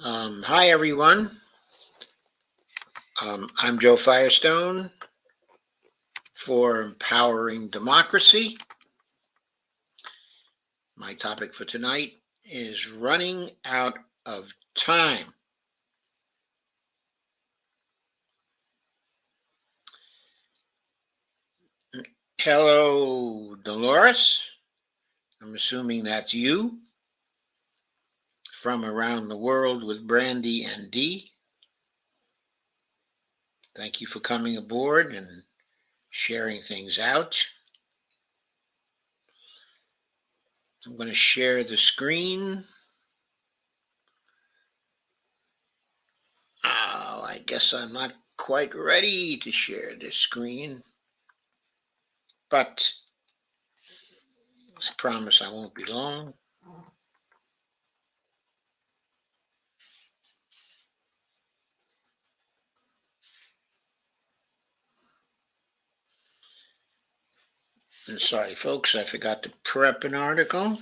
Hi, everyone. I'm Joe Firestone for Empowering Democracy. My topic for tonight is running out of time. Hello, Dolores. I'm assuming that's you from around the world with Brandy and Dee. Thank you for coming aboard and sharing things out. I'm going to share the screen. Oh, I guess I'm not quite ready to share the screen, but I promise I won't be long. And sorry, folks, I forgot to prep an article.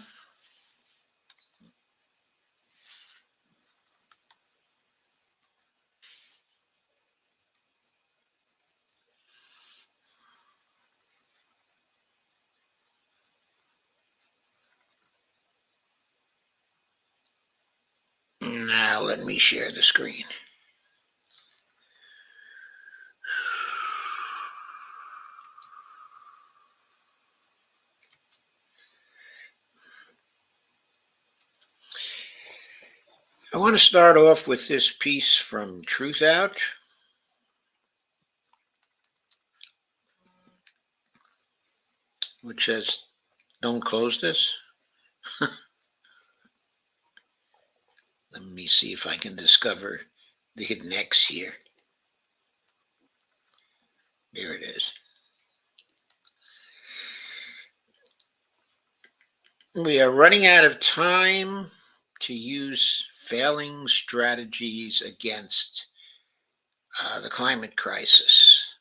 Now let me share the screen. I want to start off with this piece from Truthout. Which says, don't close this. Let me see if I can discover the hidden X here. There it is. We are running out of time to use failing strategies against the climate crisis.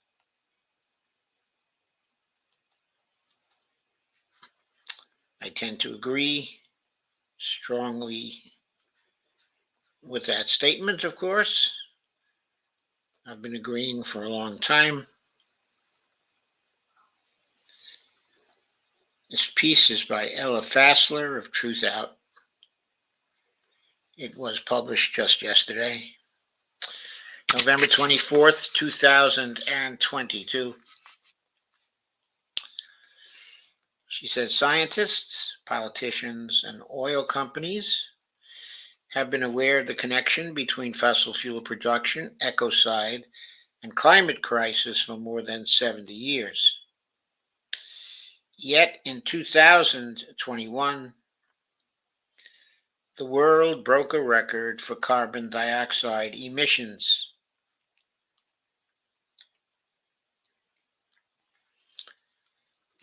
I tend to agree strongly with that statement, of course. I've been agreeing for a long time. This piece is by Ella Fassler of Truthout. It was published just yesterday, November 24th, 2022. She says scientists, politicians, and oil companies have been aware of the connection between fossil fuel production, ecocide, and climate crisis for more than 70 years. Yet in 2021, the world broke a record for carbon dioxide emissions.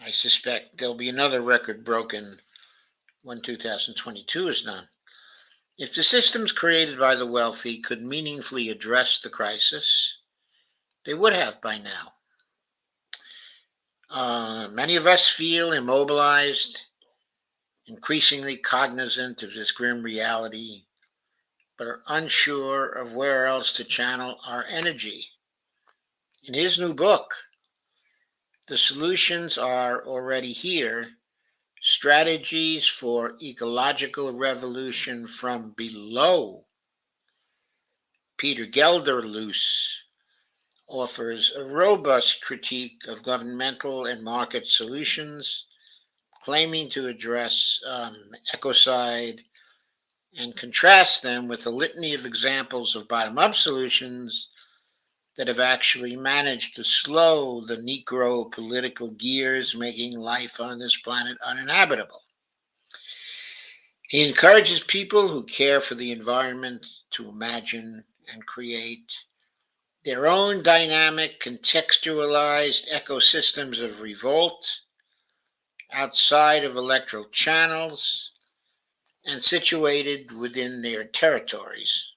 I suspect there'll be another record broken when 2022 is done. If the systems created by the wealthy could meaningfully address the crisis, they would have by now. Many of us feel immobilized, increasingly cognizant of this grim reality, but are unsure of where else to channel our energy. In his new book, the solutions are already here: Strategies for Ecological Revolution from Below. Peter Gelderloos offers a robust critique of governmental and market solutions, claiming to address ecocide and contrast them with a litany of examples of bottom-up solutions that have actually managed to slow the Negro political gears, making life on this planet uninhabitable. He encourages people who care for the environment to imagine and create their own dynamic, contextualized ecosystems of revolt outside of electoral channels and situated within their territories.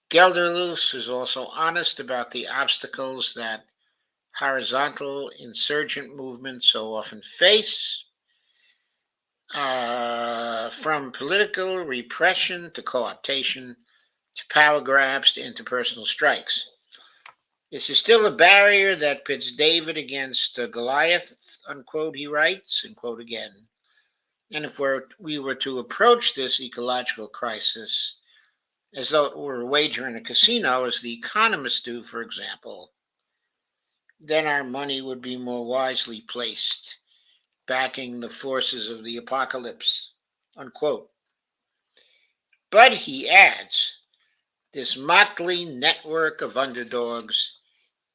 Gelderloos is also honest about the obstacles that horizontal insurgent movements so often face, from political repression to co-optation to power grabs to interpersonal strikes. This is still a barrier that pits David against Goliath, unquote, he writes, and quote again. And if we were to approach this ecological crisis as though it were a wager in a casino, as the economists do, for example, then our money would be more wisely placed backing the forces of the apocalypse, unquote. But he adds, this motley network of underdogs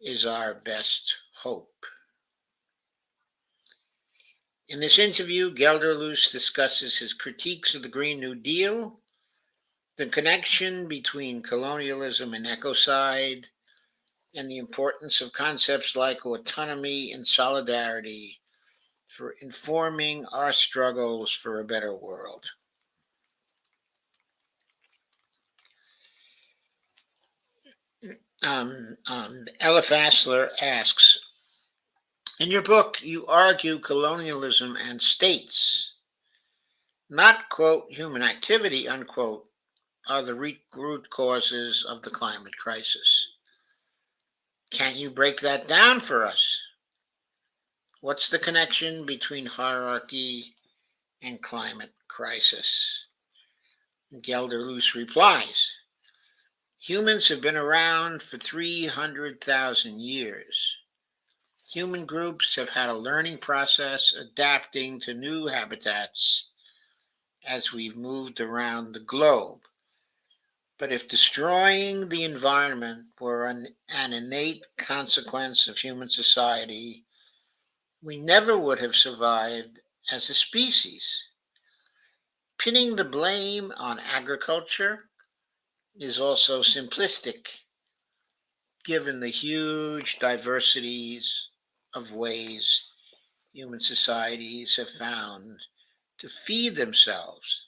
is our best hope. In this interview, Gelderloos discusses his critiques of the Green New Deal, the connection between colonialism and ecocide, and the importance of concepts like autonomy and solidarity for informing our struggles for a better world. Ella Fassler asks, in your book, you argue colonialism and states, not, quote, human activity, unquote, are the root causes of the climate crisis. Can't you break that down for us? What's the connection between hierarchy and climate crisis? Gelderloos replies, humans have been around for 300,000 years. Human groups have had a learning process adapting to new habitats as we've moved around the globe. But if destroying the environment were an innate consequence of human society, we never would have survived as a species. Pinning the blame on agriculture is also simplistic, given the huge diversities of ways human societies have found to feed themselves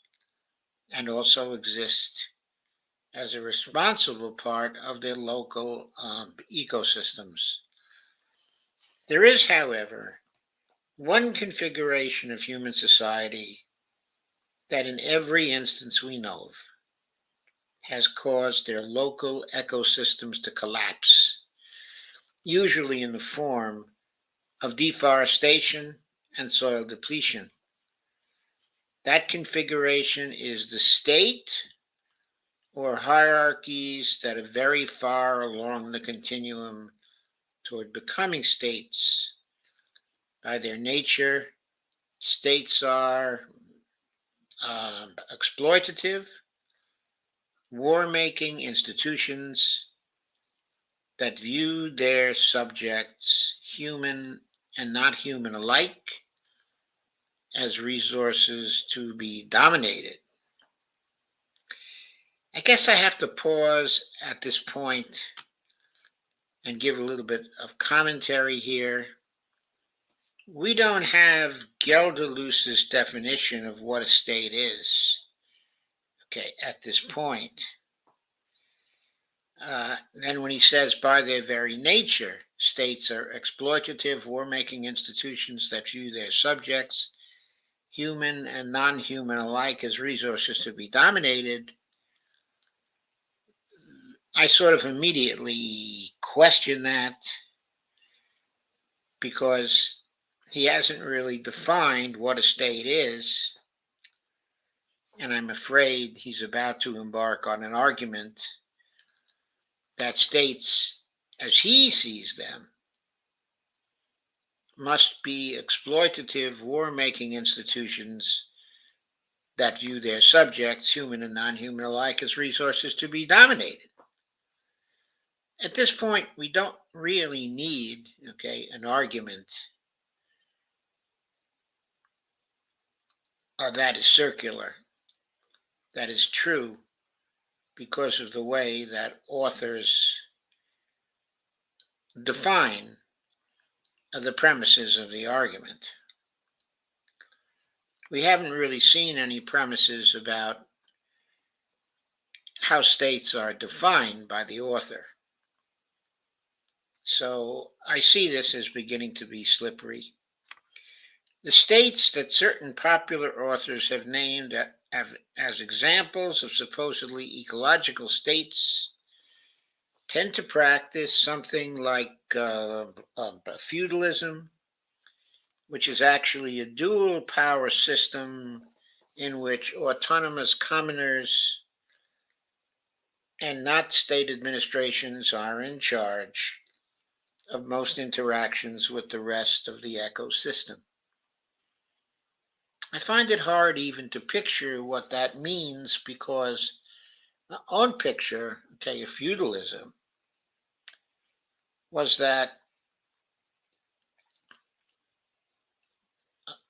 and also exist as a responsible part of their local ecosystems. There is, however, one configuration of human society that in every instance we know of has caused their local ecosystems to collapse, usually in the form of deforestation and soil depletion. That configuration is the state or hierarchies that are very far along the continuum toward becoming states. By their nature, states are exploitative, war-making institutions that view their subjects, human and not human alike, as resources to be dominated. I guess I have to pause at this point and give a little bit of commentary here. We don't have Gelderloos's definition of what a state is, okay, at this point. Then when he says, by their very nature, states are exploitative, war-making institutions that view their subjects, human and non-human alike, as resources to be dominated, I sort of immediately question that because he hasn't really defined what a state is, and I'm afraid he's about to embark on an argument that states, as he sees them, must be exploitative, war-making institutions that view their subjects, human and non-human alike, as resources to be dominated. At this point, we don't really need, an argument that is circular, that is true, because of the way that authors define the premises of the argument. We haven't really seen any premises about how states are defined by the author. So I see this as beginning to be slippery. The states that certain popular authors have named as examples of supposedly ecological states tend to practice something like feudalism, which is actually a dual power system in which autonomous commoners and not state administrations are in charge of most interactions with the rest of the ecosystem. I find it hard even to picture what that means because my own picture, okay, of feudalism was that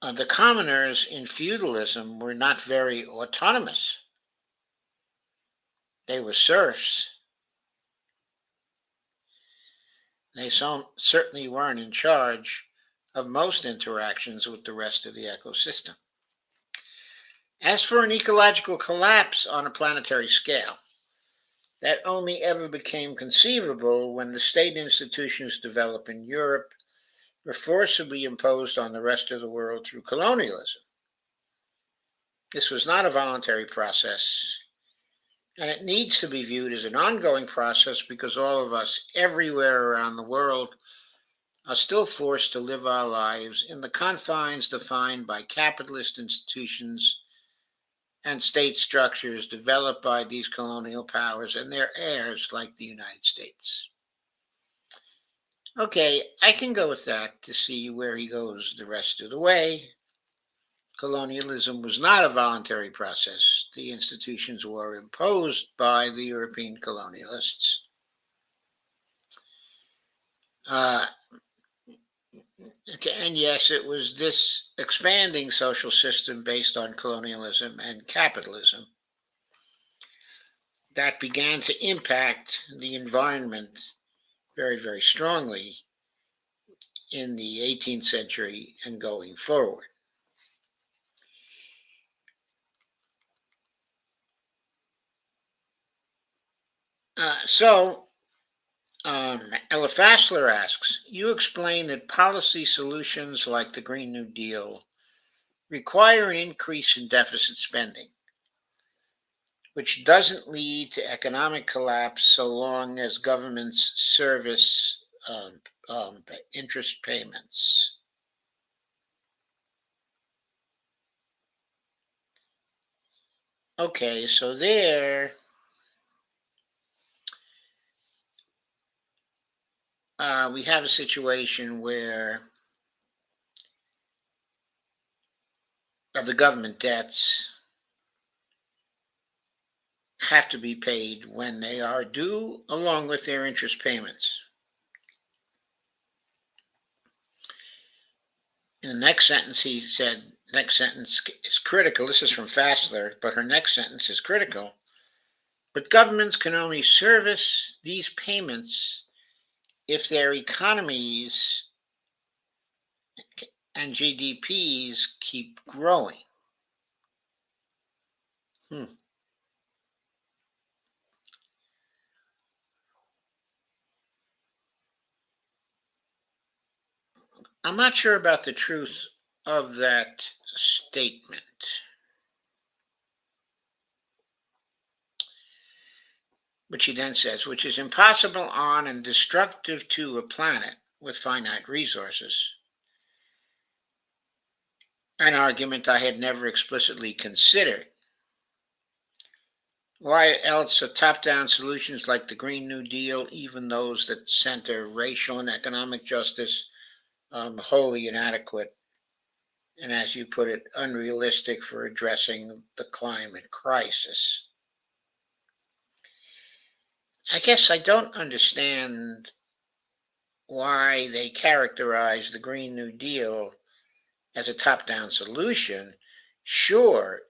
the commoners in feudalism were not very autonomous. They were serfs. Certainly weren't in charge of most interactions with the rest of the ecosystem. As for an ecological collapse on a planetary scale, that only ever became conceivable when the state institutions developed in Europe were forcibly imposed on the rest of the world through colonialism. This was not a voluntary process, and it needs to be viewed as an ongoing process because all of us everywhere around the world are still forced to live our lives in the confines defined by capitalist institutions and state structures developed by these colonial powers and their heirs like the United States. Okay, I can go with that to see where he goes the rest of the way. Colonialism was not a voluntary process. The institutions were imposed by the European colonialists. Uh, okay, and yes, it was this expanding social system based on colonialism and capitalism that began to impact the environment very, very strongly in the 18th century and going forward. Ella Fassler asks, you explain that policy solutions like the Green New Deal require an increase in deficit spending, which doesn't lead to economic collapse so long as governments service interest payments. Okay, so there we have a situation where the government debts have to be paid when they are due, along with their interest payments. In the next sentence, he said, next sentence is critical. This is from Fassler, but her next sentence is critical. But governments can only service these payments if their economies and GDPs keep growing. Hmm. I'm not sure about the truth of that statement, which he then says, which is impossible on and destructive to a planet with finite resources. An argument I had never explicitly considered. Why else are top down solutions like the Green New Deal, even those that center racial and economic justice, wholly inadequate and, as you put it, unrealistic for addressing the climate crisis? I guess I don't understand why they characterize the Green New Deal as a top down solution. Sure,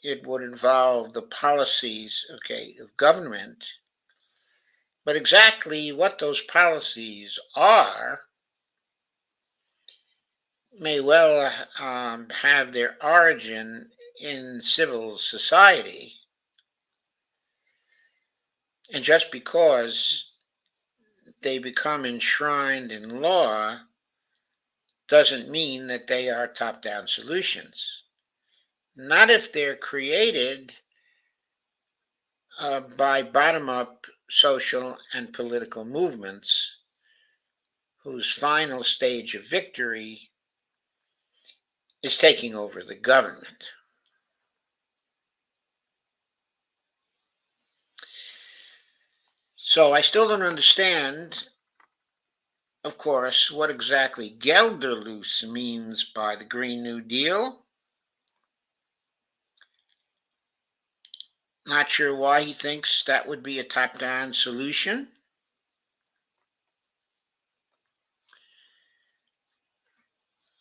it would involve the policies, okay, of government, but exactly what those policies are may well have their origin in civil society. And just because they become enshrined in law doesn't mean that they are top-down solutions. Not if they're created by bottom-up social and political movements whose final stage of victory is taking over the government. So I still don't understand, of course, what exactly Gelderloos means by the Green New Deal. Not sure why he thinks that would be a top-down solution.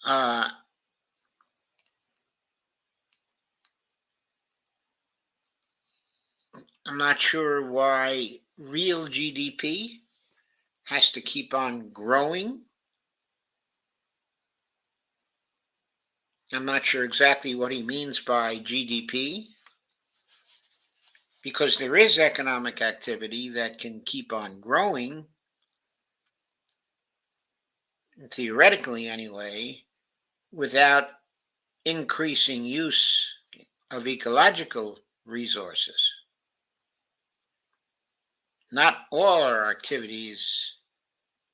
Uh, I'm not sure why real GDP has to keep on growing. I'm not sure exactly what he means by GDP, because there is economic activity that can keep on growing, theoretically anyway, without increasing use of ecological resources. Not all our activities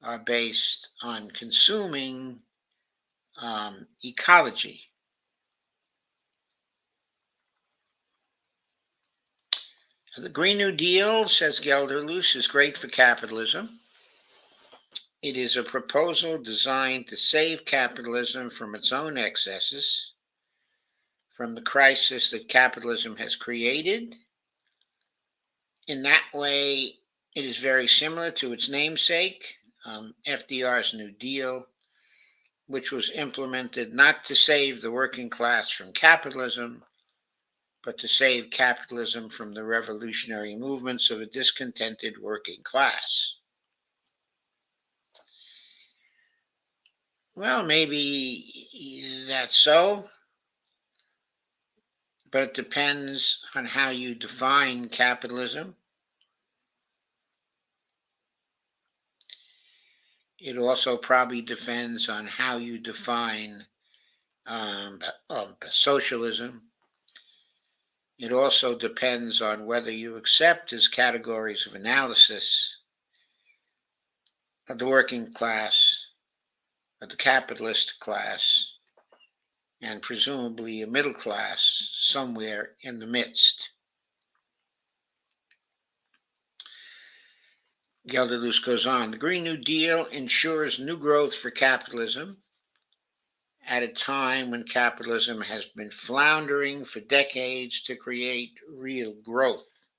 are based on consuming ecology. The Green New Deal, says Gelderloos, is great for capitalism. It is a proposal designed to save capitalism from its own excesses, from the crisis that capitalism has created. In that way, it is very similar to its namesake, FDR's New Deal, which was implemented not to save the working class from capitalism, but to save capitalism from the revolutionary movements of a discontented working class. Well, maybe that's so, but it depends on how you define capitalism. It also probably depends on how you define socialism. It also depends on whether you accept as categories of analysis of the working class, of the capitalist class, and presumably a middle class somewhere in the midst. Gelderloos goes on. The Green New Deal ensures new growth for capitalism at a time when capitalism has been floundering for decades to create real growth.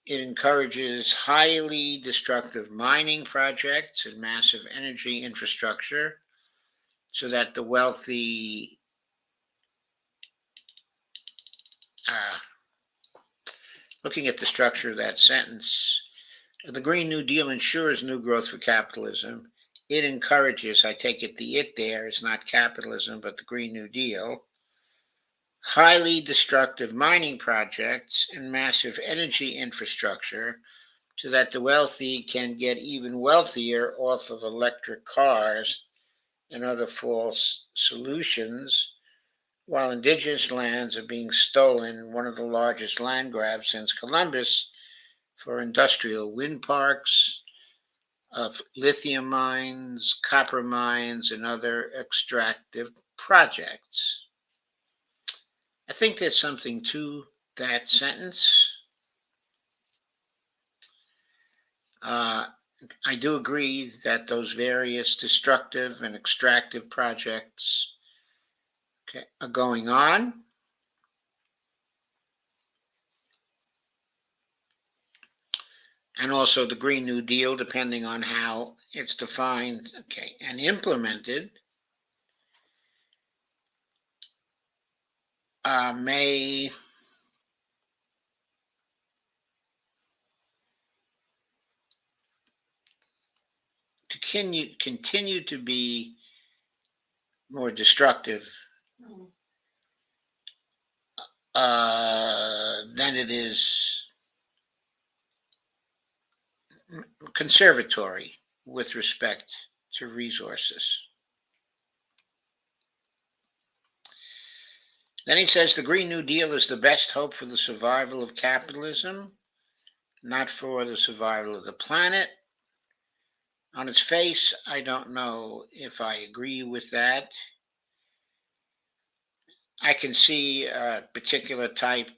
It encourages highly destructive mining projects and massive energy infrastructure so that the wealthy looking at the structure of that sentence, the Green New Deal ensures new growth for capitalism. It encourages, I take it the it there is not capitalism, but the Green New Deal, highly destructive mining projects and massive energy infrastructure so that the wealthy can get even wealthier off of electric cars and other false solutions, while indigenous lands are being stolen, one of the largest land grabs since Columbus, for industrial wind parks, of lithium mines, copper mines, and other extractive projects. I think there's something to that sentence. Uh, I do agree that those various destructive and extractive projects are going on. And also the Green New Deal, depending on how it's defined, and implemented, may continue to be more destructive than it is conservatory with respect to resources. Then he says the Green New Deal is the best hope for the survival of capitalism, not for the survival of the planet. On its face, I don't know if I agree with that. I can see a particular type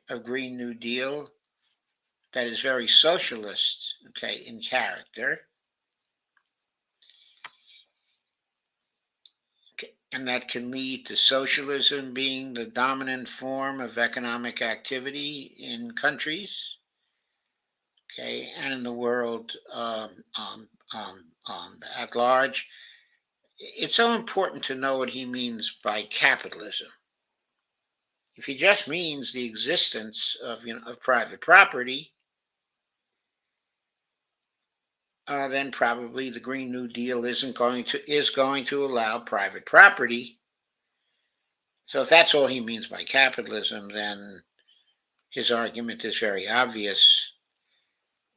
of Green New Deal that is very socialist, okay, in character, and that can lead to socialism being the dominant form of economic activity in countries, okay, and in the world at large. It's so important to know what he means by capitalism. If he just means the existence of of private property, then probably the Green New Deal is going to allow private property. So if that's all he means by capitalism, then his argument is very obvious,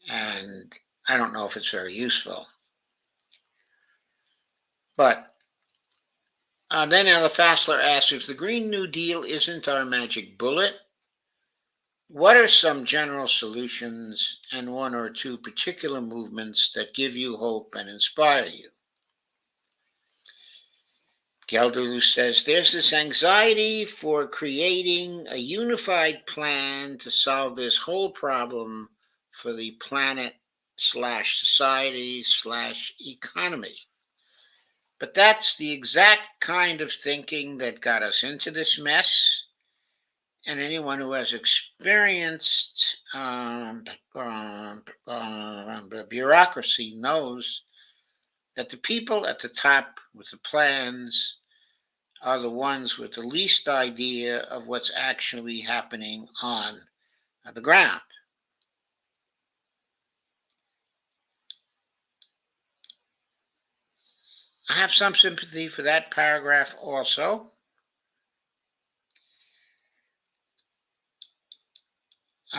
and I don't know if it's very useful. But then Ella Fassler asks, if the Green New Deal isn't our magic bullet, what are some general solutions and one or two particular movements that give you hope and inspire you? Gelderloos says there's this anxiety for creating a unified plan to solve this whole problem for the planet slash society slash economy. But that's the exact kind of thinking that got us into this mess. And anyone who has experienced bureaucracy knows that the people at the top with the plans are the ones with the least idea of what's actually happening on the ground. I have some sympathy for that paragraph also.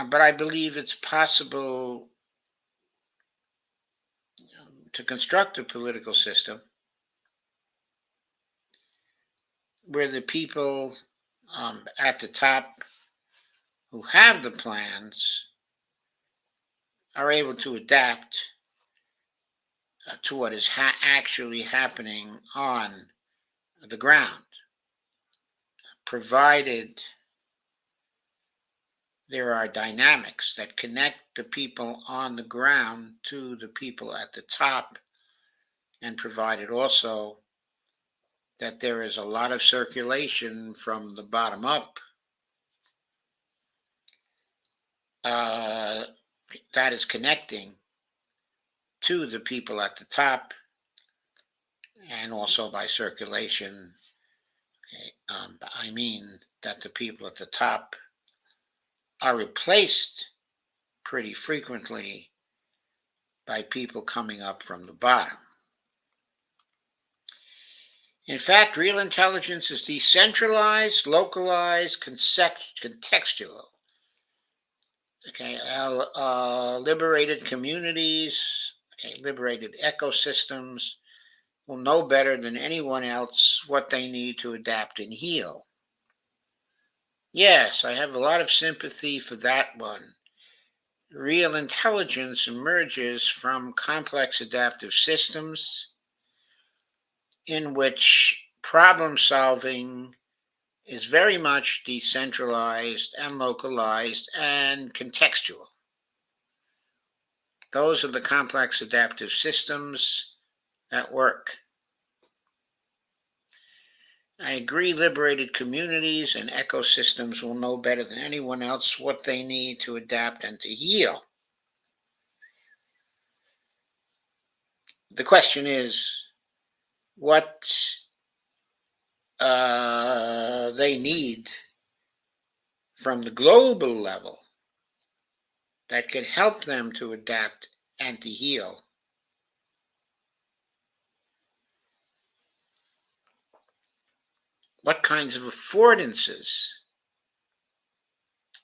But I believe it's possible to construct a political system where the people at the top who have the plans are able to adapt to what is actually happening on the ground, provided there are dynamics that connect the people on the ground to the people at the top, and provided also that there is a lot of circulation from the bottom up that is connecting to the people at the top, and also by circulation, okay, I mean that the people at the top are replaced pretty frequently by people coming up from the bottom. In fact, real intelligence is decentralized, localized, contextual. Okay, liberated communities, okay, liberated ecosystems will know better than anyone else what they need to adapt and heal. Yes, I have a lot of sympathy for that one. Real intelligence emerges from complex adaptive systems in which problem solving is very much decentralized and localized and contextual. Those are the complex adaptive systems that work. I agree, liberated communities and ecosystems will know better than anyone else what they need to adapt and to heal. The question is what they need from the global level that can help them to adapt and to heal. What kinds of affordances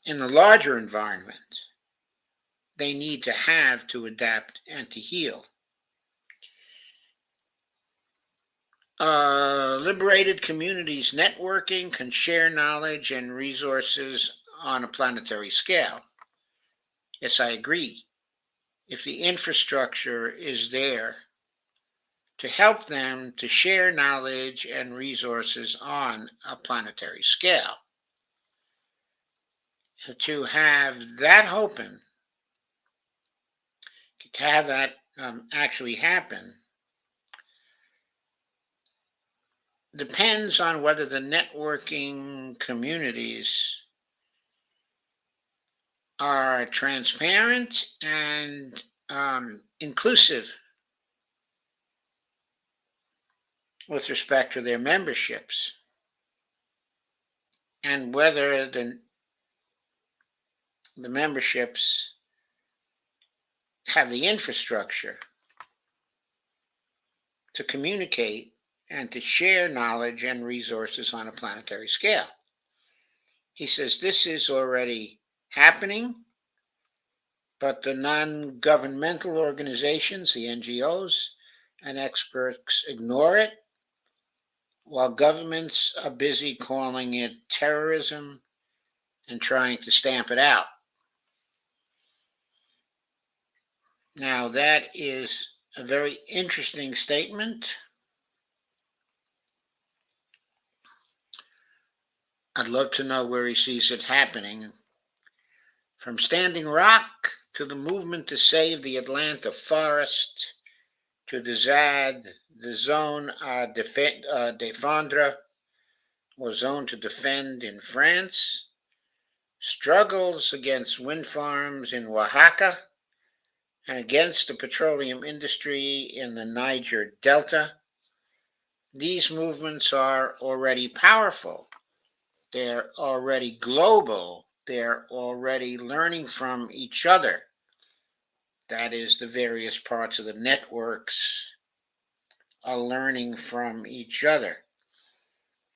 in the larger environment they need to have to adapt and to heal. liberated communities networking can share knowledge and resources on a planetary scale. Yes, I agree. If the infrastructure is there to help them to share knowledge and resources on a planetary scale, to have that open, to have that actually happen, depends on whether the networking communities are transparent and inclusive with respect to their memberships, and whether the memberships have the infrastructure to communicate and to share knowledge and resources on a planetary scale. He says this is already happening, but the non governmental organizations, the NGOs, and experts ignore it, while governments are busy calling it terrorism and trying to stamp it out. Now, that is a very interesting statement. I'd love to know where he sees it happening. From Standing Rock to the movement to save the Atlanta forest, to the ZAD, the Zone Défendre, or Zone to Defend in France, struggles against wind farms in Oaxaca, and against the petroleum industry in the Niger Delta. These movements are already powerful. They're already global. They're already learning from each other. That is, the various parts of the networks are learning from each other.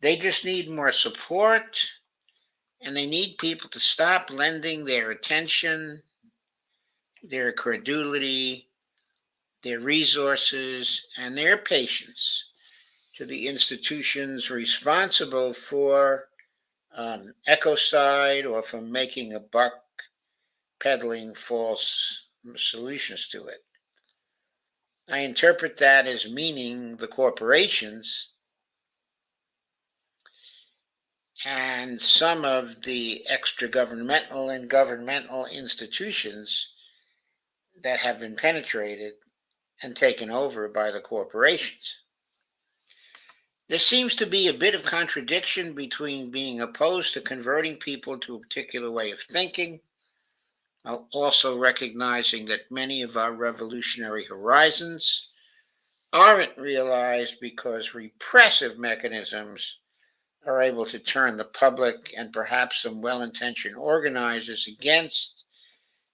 They just need more support, and they need people to stop lending their attention, their credulity, their resources, and their patience to the institutions responsible for ecocide or for making a buck peddling false solutions to it. I interpret that as meaning the corporations and some of the extra governmental and governmental institutions that have been penetrated and taken over by the corporations. There seems to be a bit of contradiction between being opposed to converting people to a particular way of thinking, while also recognizing that many of our revolutionary horizons aren't realized because repressive mechanisms are able to turn the public and perhaps some well-intentioned organizers against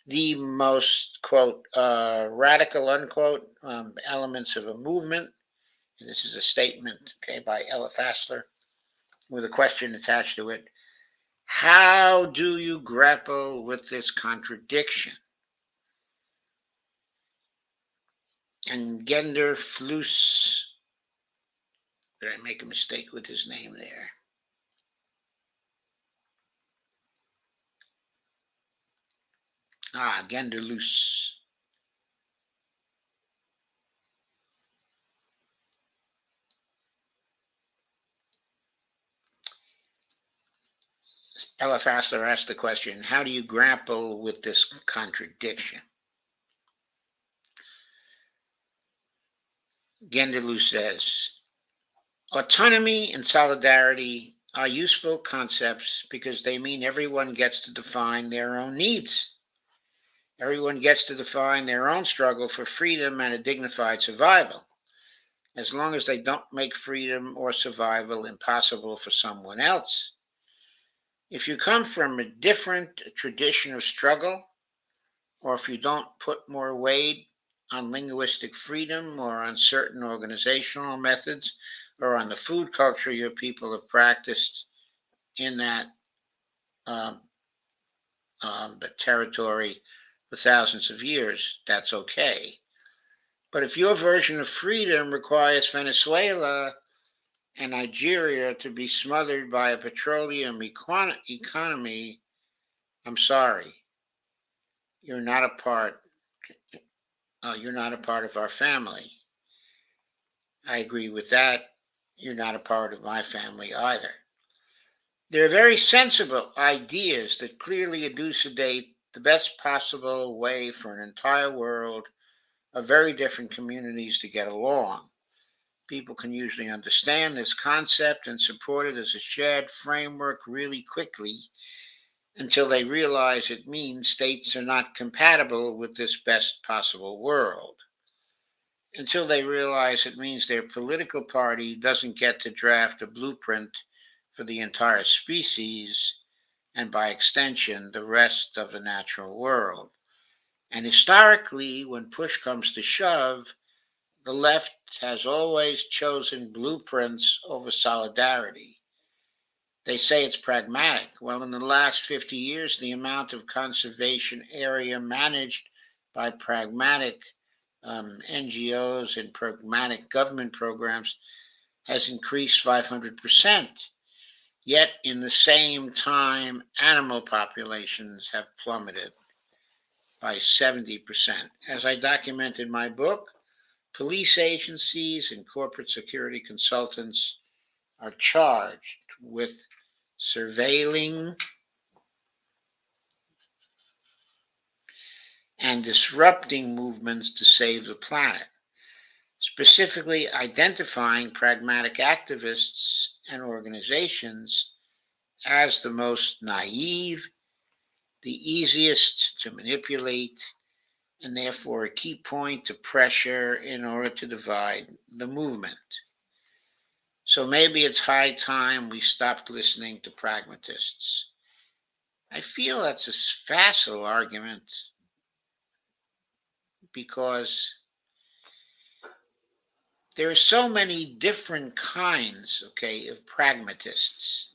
the most, quote, radical, unquote, elements of a movement. And this is a statement, okay, by Ella Fassler with a question attached to it. How do you grapple with this contradiction? And Gender Flus, did I make a mistake with his name there? Genderloos. Ella Fassler asked the question, how do you grapple with this contradiction? Genderloos says, autonomy and solidarity are useful concepts because they mean everyone gets to define their own needs. Everyone gets to define their own struggle for freedom and a dignified survival, as long as they don't make freedom or survival impossible for someone else. If you come from a different tradition of struggle, or if you don't put more weight on linguistic freedom or on certain organizational methods or on the food culture your people have practiced in that the territory for thousands of years, that's okay. But if your version of freedom requires Venezuela and Nigeria to be smothered by a petroleum economy, I'm sorry, you're not a part. You're not a part of our family. I agree with that. You're not a part of my family either. They're very sensible ideas that clearly elucidate the best possible way for an entire world of very different communities to get along. People can usually understand this concept and support it as a shared framework really quickly until they realize it means states are not compatible with this best possible world. Until they realize it means their political party doesn't get to draft a blueprint for the entire species and by extension the rest of the natural world. And historically, when push comes to shove, the left has always chosen blueprints over solidarity. They say it's pragmatic. Well, in the last 50 years, the amount of conservation area managed by pragmatic NGOs and pragmatic government programs has increased 500%. Yet, in the same time, animal populations have plummeted by 70%. As I document in my book, police agencies and corporate security consultants are charged with surveilling and disrupting movements to save the planet, specifically identifying pragmatic activists and organizations as the most naive, the easiest to manipulate, and therefore a key point to pressure in order to divide the movement. So maybe it's high time we stopped listening to pragmatists. I feel that's a facile argument because there are so many different kinds, okay, of pragmatists.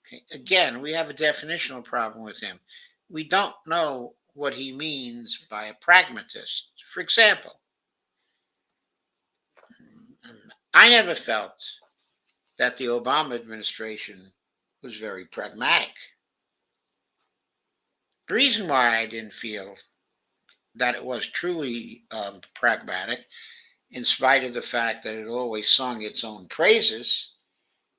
Okay, again, we have a definitional problem with him. We don't know what he means by a pragmatist. For example, I never felt that the Obama administration was very pragmatic. The reason why I didn't feel that it was truly pragmatic, in spite of the fact that it always sung its own praises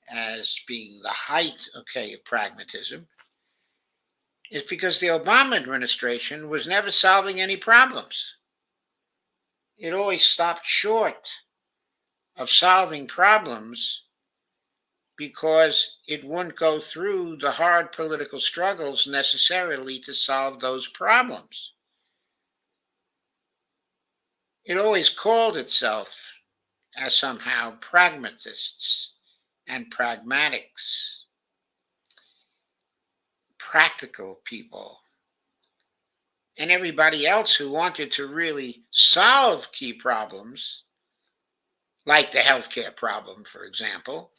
as being the height, okay, of pragmatism, is because the Obama administration was never solving any problems. It always stopped short of solving problems because it wouldn't go through the hard political struggles necessarily to solve those problems. It always called itself as somehow pragmatists and pragmatics, practical people, and everybody else who wanted to really solve key problems, like the healthcare problem, for example,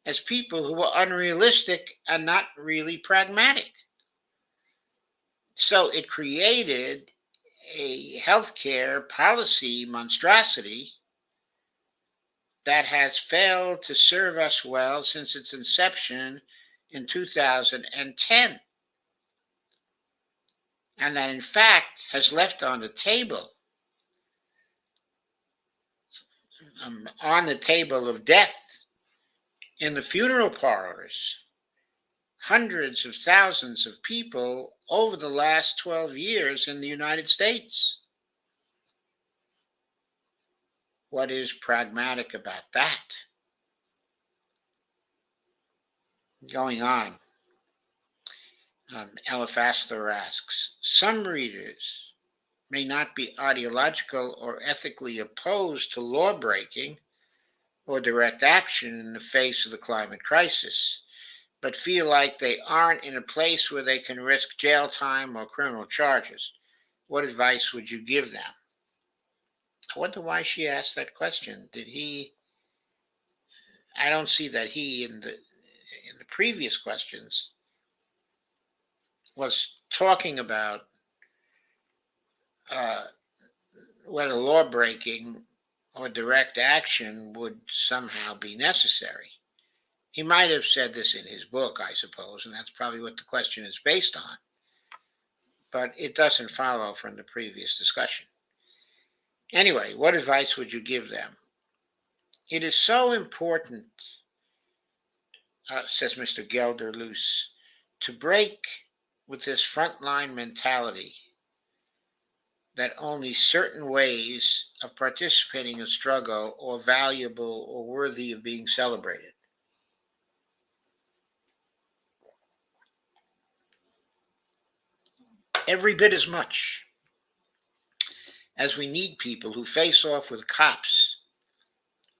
as people who were unrealistic and not really pragmatic. So it created a healthcare policy monstrosity that has failed to serve us well since its inception in 2010, and that in fact has left on the table of death in the funeral parlors hundreds of thousands of people over the last 12 years in the United States. What is pragmatic about that? Going on, Eliphastor asks, some readers may not be ideological or ethically opposed to law breaking or direct action in the face of the climate crisis, but feel like they aren't in a place where they can risk jail time or criminal charges. What advice would you give them? I wonder why she asked that question. I don't see that he in the previous questions was talking about uh, whether law breaking or direct action would somehow be necessary. He might have said this in his book, I suppose, and that's probably what the question is based on, but it doesn't follow from the previous discussion. Anyway, what advice would you give them? It is so important, says Mr. Gelderloos, to break with this frontline mentality that only certain ways of participating in struggle are valuable or worthy of being celebrated. Every bit as much as we need people who face off with cops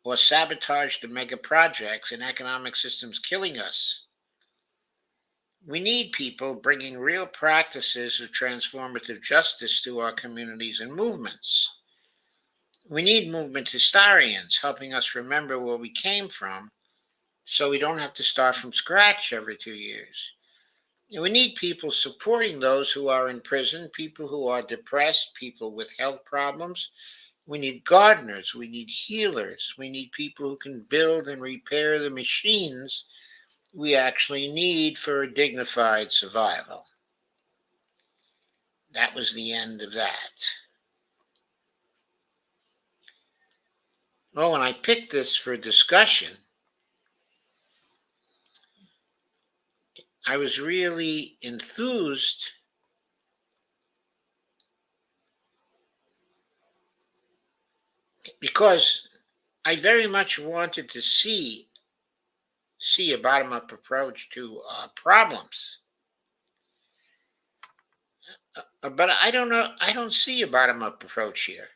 or sabotage the mega projects and economic systems killing us, we need people bringing real practices of transformative justice to our communities and movements. We need movement historians helping us remember where we came from so we don't have to start from scratch every 2 years. And we need people supporting those who are in prison, people who are depressed, people with health problems. We need gardeners, we need healers, we need people who can build and repair the machines we actually need for a dignified survival. That was the end of that. Well, when I picked this for discussion, I was really enthused because I very much wanted to see a bottom-up approach to problems. But I don't know. I don't see a bottom-up approach here.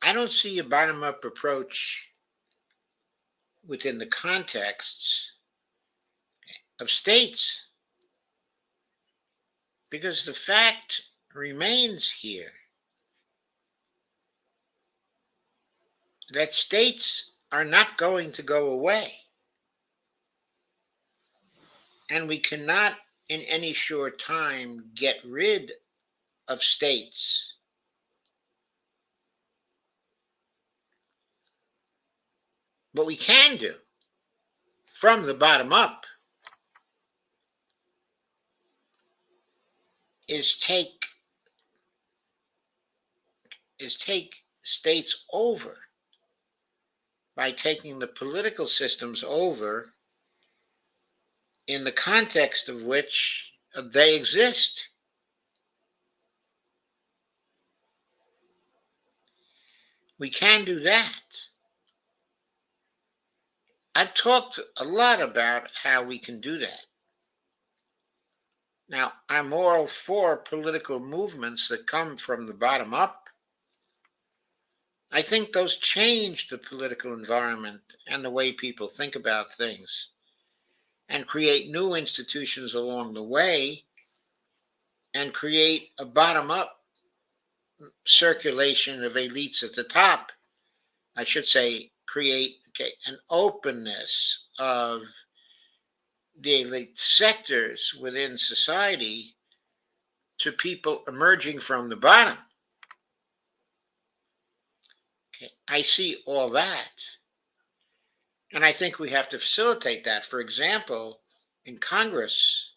I don't see a bottom-up approach within the contexts of states, because the fact remains here that states are not going to go away. And we cannot, in any short time, get rid of states. What we can do from the bottom up is take states over by taking the political systems over in the context of which they exist. We can do that. I've talked a lot about how we can do that. Now, I'm all for political movements that come from the bottom up. I think those change the political environment and the way people think about things and create new institutions along the way and create a bottom up circulation of elites at the top. I should say, create an openness of the elite sectors within society to people emerging from the bottom. I see all that. And I think we have to facilitate that. For example, in Congress,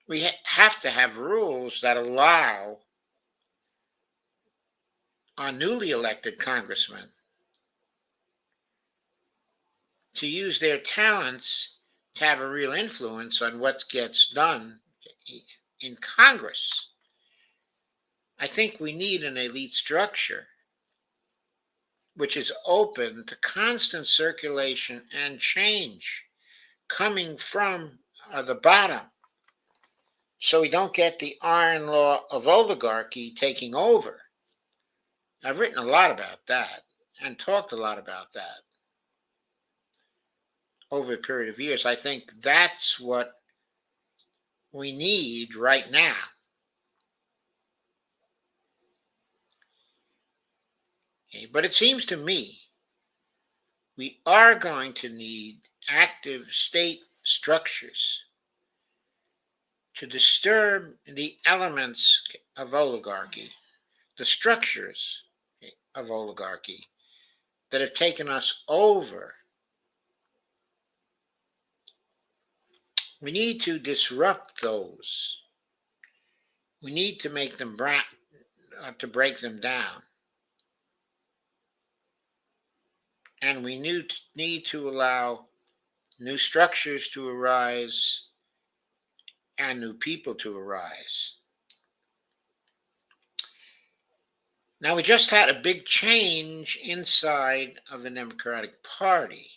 we have to have rules that allow our newly elected congressmen to use their talents to have a real influence on what gets done in Congress. I think we need an elite structure which is open to constant circulation and change coming from the bottom, so we don't get the iron law of oligarchy taking over. I've written a lot about that and talked a lot about that over a period of years. I think that's what we need right now. Okay, but it seems to me we are going to need active state structures to disturb the elements of oligarchy, the structures of oligarchy that have taken us over. We need to disrupt those. We need to make them to break them down. And we need to allow new structures to arise and new people to arise. Now, we just had a big change inside of the Democratic Party.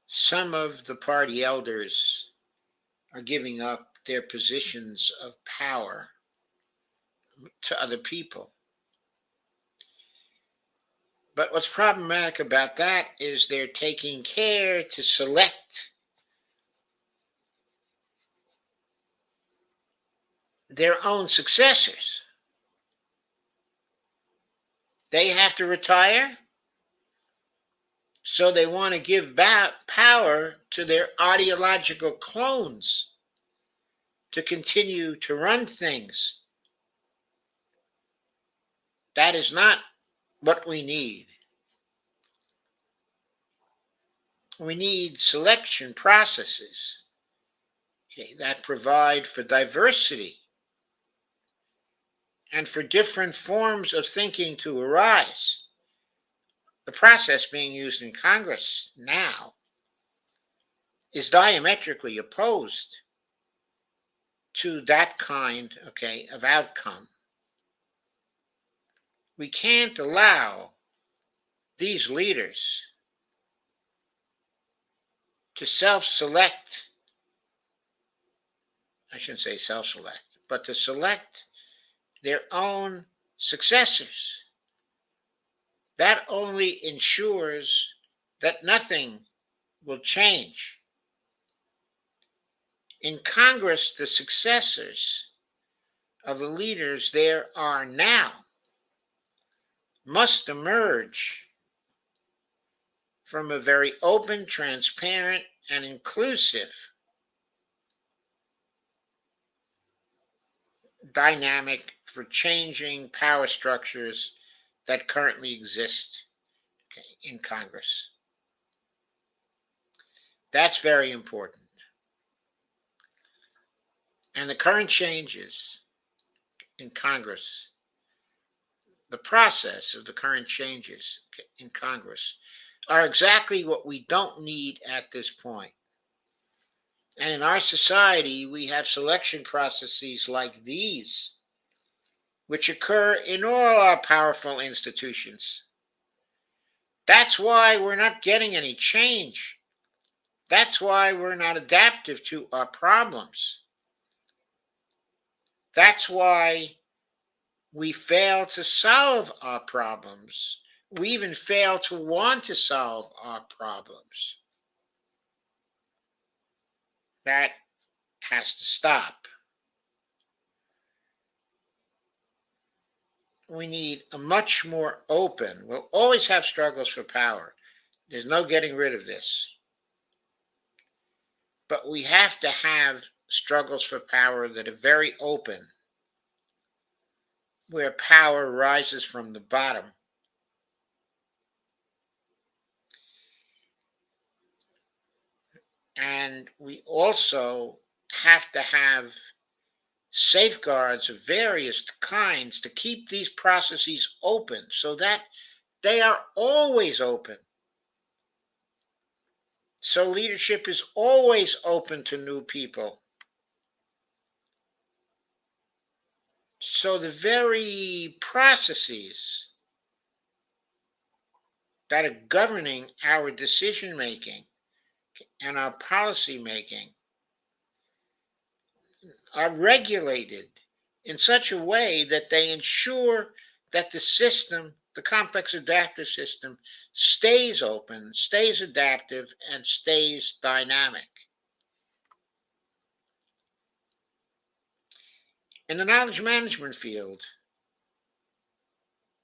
Some of the party elders are giving up their positions of power to other people. But what's problematic about that is they're taking care to select their own successors. They have to retire, so they want to give back power to their ideological clones to continue to run things. That is not what we need. We need selection processes, that provide for diversity and for different forms of thinking to arise. The process being used in Congress now is diametrically opposed to that kind, of outcome. We can't allow these leaders to self-select. I shouldn't say self-select, but to select their own successors. That only ensures that nothing will change. In Congress, the successors of the leaders there are now must emerge from a very open, transparent, and inclusive dynamic for changing power structures that currently exist in Congress. That's very important. And the current changes in Congress, the process of the current changes in Congress, are exactly what we don't need at this point. And in our society, we have selection processes like these, which occur in all our powerful institutions. That's why we're not getting any change. That's why we're not adaptive to our problems. That's why we fail to solve our problems. We even fail to want to solve our problems. That has to stop. We need a much more open, we'll always have struggles for power. There's no getting rid of this. But we have to have struggles for power that are very open, where power rises from the bottom. And we also have to have safeguards of various kinds to keep these processes open so that they are always open. So leadership is always open to new people. So the very processes that are governing our decision making and our policy making are regulated in such a way that they ensure that the system, the complex adaptive system, stays open, stays adaptive, and stays dynamic. In the knowledge management field,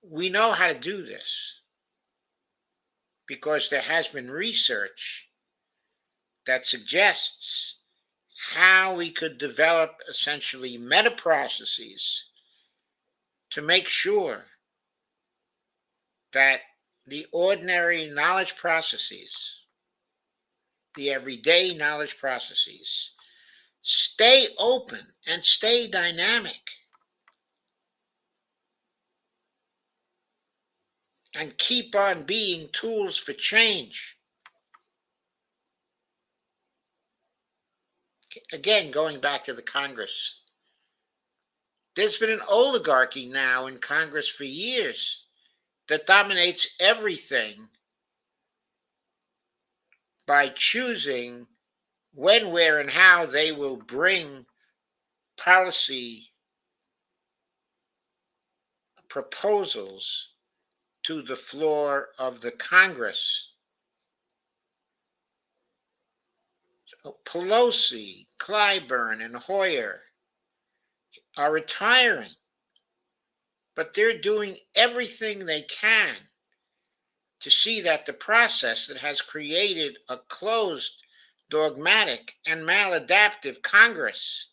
we know how to do this. because there has been research that suggests how we could develop essentially meta processes to make sure that the ordinary knowledge processes, the everyday knowledge processes, stay open and stay dynamic and keep on being tools for change. Again, going back to the Congress, there's been an oligarchy now in Congress for years that dominates everything by choosing when, where, and how they will bring policy proposals to the floor of the Congress. Pelosi, Clyburn, and Hoyer are retiring, but they're doing everything they can to see that the process that has created a closed, dogmatic, and maladaptive Congress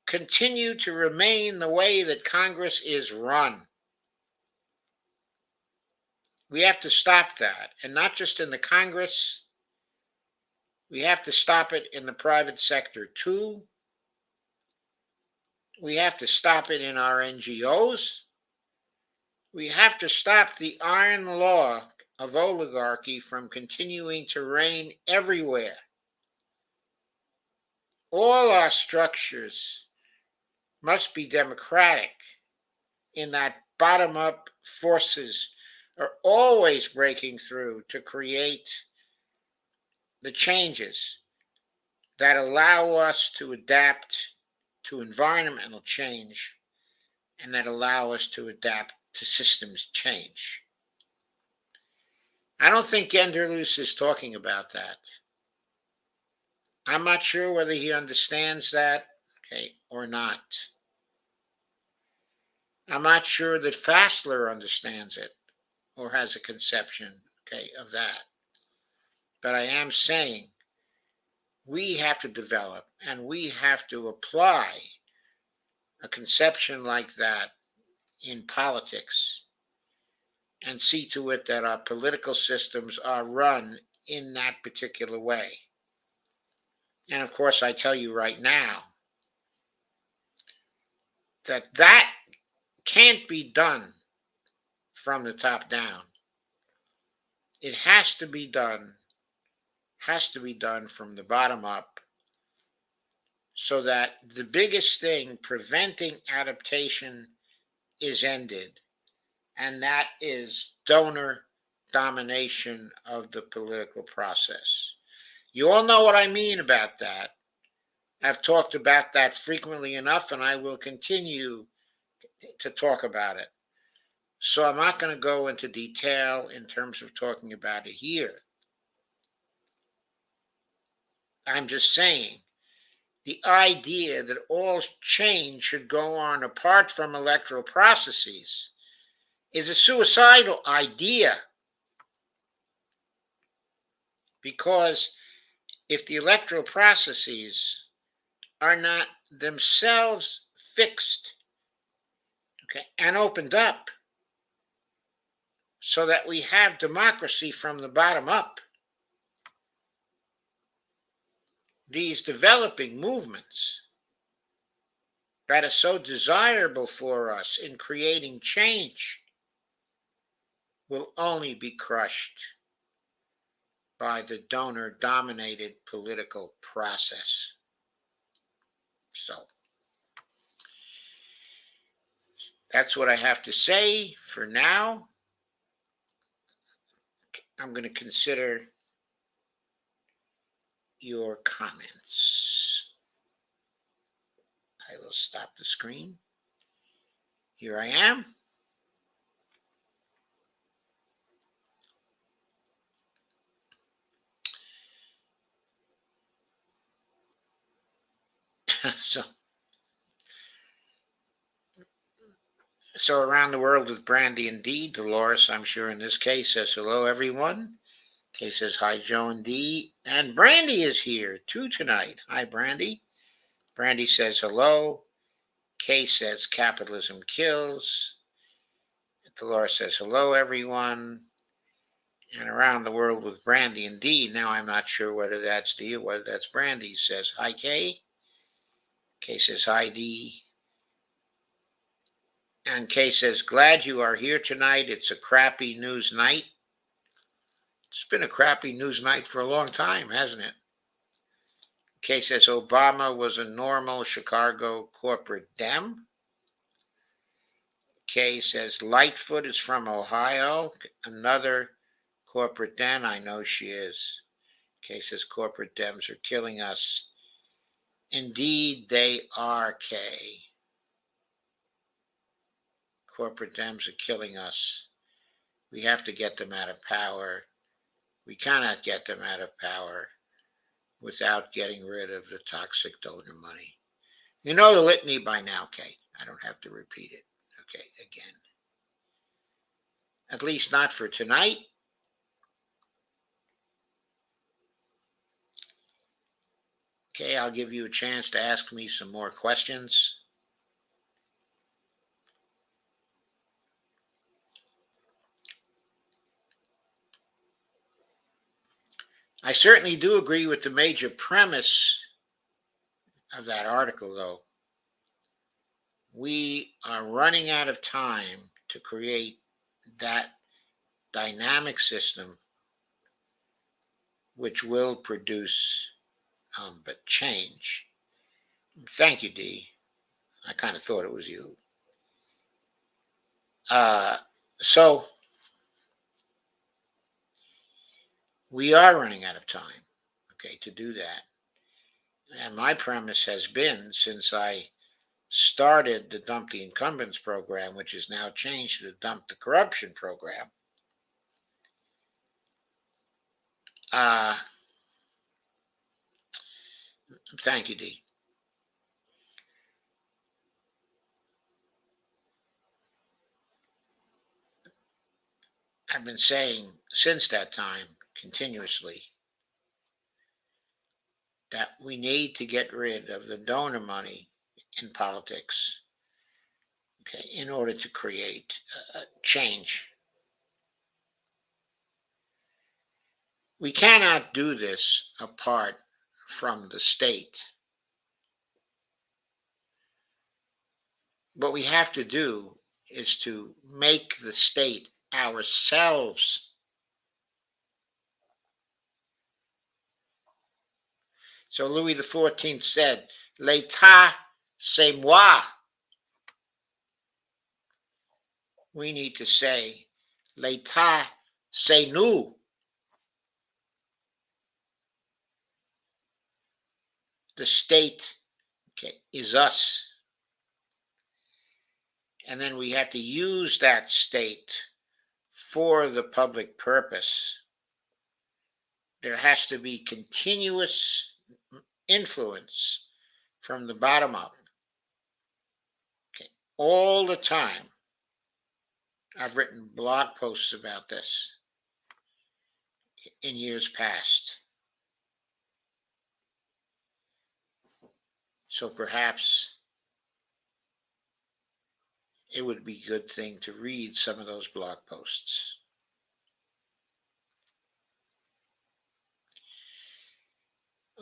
continue to remain the way that Congress is run. We have to stop that, and not just in the Congress. We have to stop it in the private sector too. We have to stop it in our NGOs. We have to stop the iron law of oligarchy from continuing to reign everywhere. All our structures must be democratic, in that bottom up forces are always breaking through to create the changes that allow us to adapt to environmental change and that allow us to adapt to systems change. I don't think Genderloos is talking about that. I'm not sure whether he understands that, okay, or not. I'm not sure that Fassler understands it or has a conception, okay, of that. But I am saying we have to develop and we have to apply a conception like that in politics and see to it that our political systems are run in that particular way. And of course, I tell you right now that that can't be done from the top down. It has to be done from the bottom up, so that the biggest thing preventing adaptation is ended, and that is donor domination of the political process. You all know what I mean about that. I've talked about that frequently enough, and I will continue to talk about it. So I'm not going to go into detail in terms of talking about it here. I'm just saying the idea that all change should go on apart from electoral processes is a suicidal idea. Because if the electoral processes are not themselves fixed, okay, and opened up so that we have democracy from the bottom up, these developing movements that are so desirable for us in creating change will only be crushed by the donor dominated political process. So that's what I have to say for now. I'm going to consider your comments. I will stop the screen. Here I am. So So around the world with Brandy and Dee, Dolores, I'm sure in this case says hello, everyone. Kay says hi, Joe and Dee. And Brandy is here too tonight. Hi, Brandy. Brandy says hello. Kay says capitalism kills. Dolores says hello, everyone. And around the world with Brandy and Dee. Now I'm not sure whether that's Dee or whether that's Brandy. Says hi, Kay. Kay says hi, Dee. And Kay says, glad you are here tonight. It's a crappy news night. It's been a crappy news night for a long time, hasn't it? Kay says Obama was a normal Chicago corporate Dem. Kay says Lightfoot is from Ohio, another corporate den. I know she is. Kay says corporate Dems are killing us. Indeed, they are, Kay. Corporate Dems are killing us. We have to get them out of power. We cannot get them out of power without getting rid of the toxic donor money. You know the litany by now, Kay. I don't have to repeat it. Okay, again. At least not for tonight. Okay, I'll give you a chance to ask me some more questions. I certainly do agree with the major premise of that article, though. We are running out of time to create that dynamic system which will produce but change. Thank you, Dee. I kind of thought it was you. So we are running out of time, okay, to do that. And my premise has been since I started the Dump the Incumbents program, which is now changed to the Dump the Corruption program. Uh, Thank you, Dee. I've been saying since that time continuously that we need to get rid of the donor money in politics, okay, in order to create change. We cannot do this apart from the state. What we have to do is to make the state ourselves. So Louis XIV said, L'État, c'est moi. We need to say, L'État, c'est nous. The state, okay, is us. And then we have to use that state for the public purpose. There has to be continuous influence from the bottom up, okay, all the time. I've written blog posts about this in years past. So perhaps it would be a good thing to read some of those blog posts.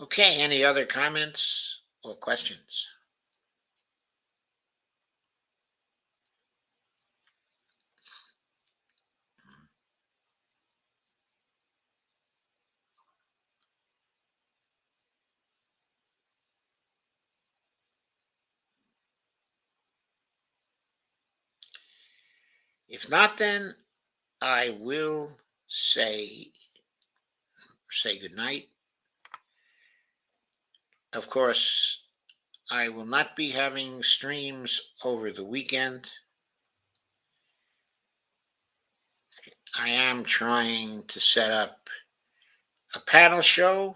Okay, any other comments or questions? If not, then I will say good night. Of course, I will not be having streams over the weekend. I am trying to set up a panel show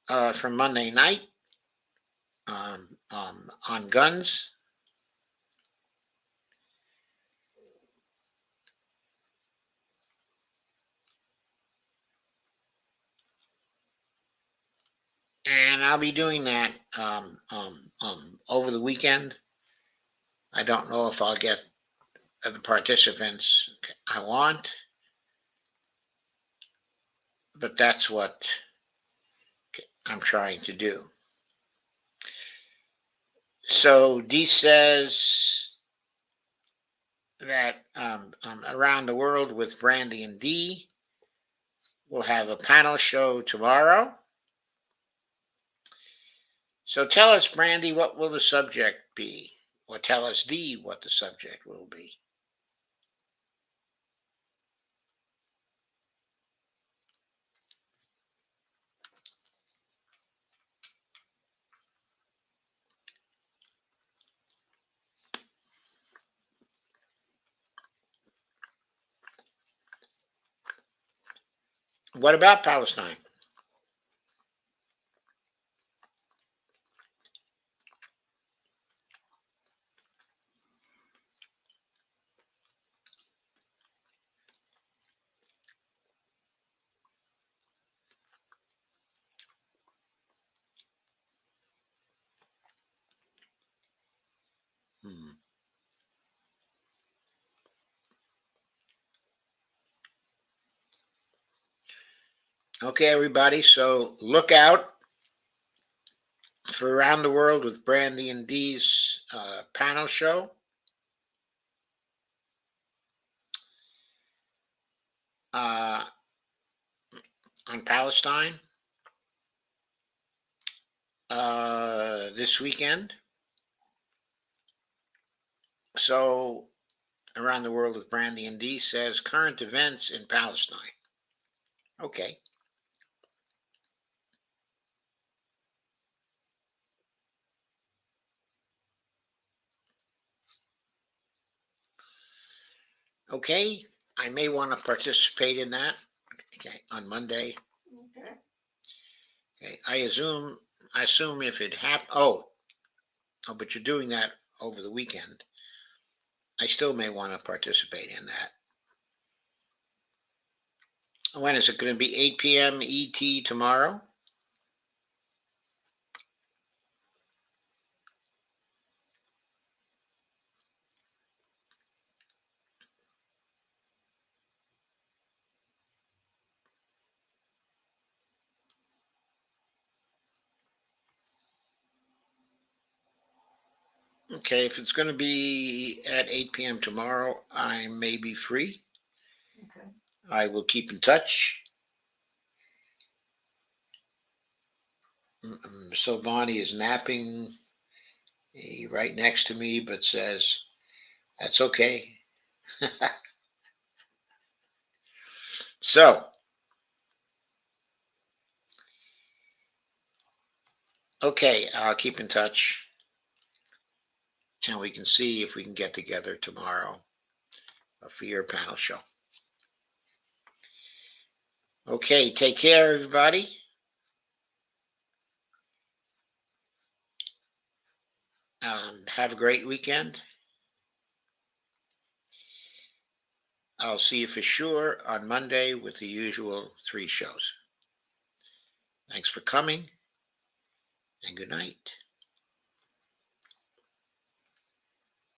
for Monday night on guns. And I'll be doing that over the weekend. I don't know if I'll get the participants I want, but that's what I'm trying to do. So Dee says that around the world with Brandy and Dee, we'll have a panel show tomorrow. So tell us, Brandy, what will the subject be? Or tell us, Dee, what the subject will be. What about Palestine? Hmm. Okay, everybody. So look out for Around the World with Brandy and Dee's panel show. Uh, on Palestine this weekend. So, Around the World with Brandy and Dee says current events in Palestine. Okay. Okay. I may want to participate in that. Okay. On Monday. Okay. Okay. I assume if it happens. Oh, but you're doing that over the weekend. I still may want to participate in that. When is it going to be? 8 p.m. ET tomorrow? Okay, if it's going to be at 8 p.m. tomorrow, I may be free. Okay. I will keep in touch. So Bonnie is napping right next to me, but says, that's okay. So, okay, I'll keep in touch and we can see if we can get together tomorrow for your panel show. Okay, take care, everybody. Have a great weekend. I'll see you for sure on Monday with the usual 3 shows. Thanks for coming and good night.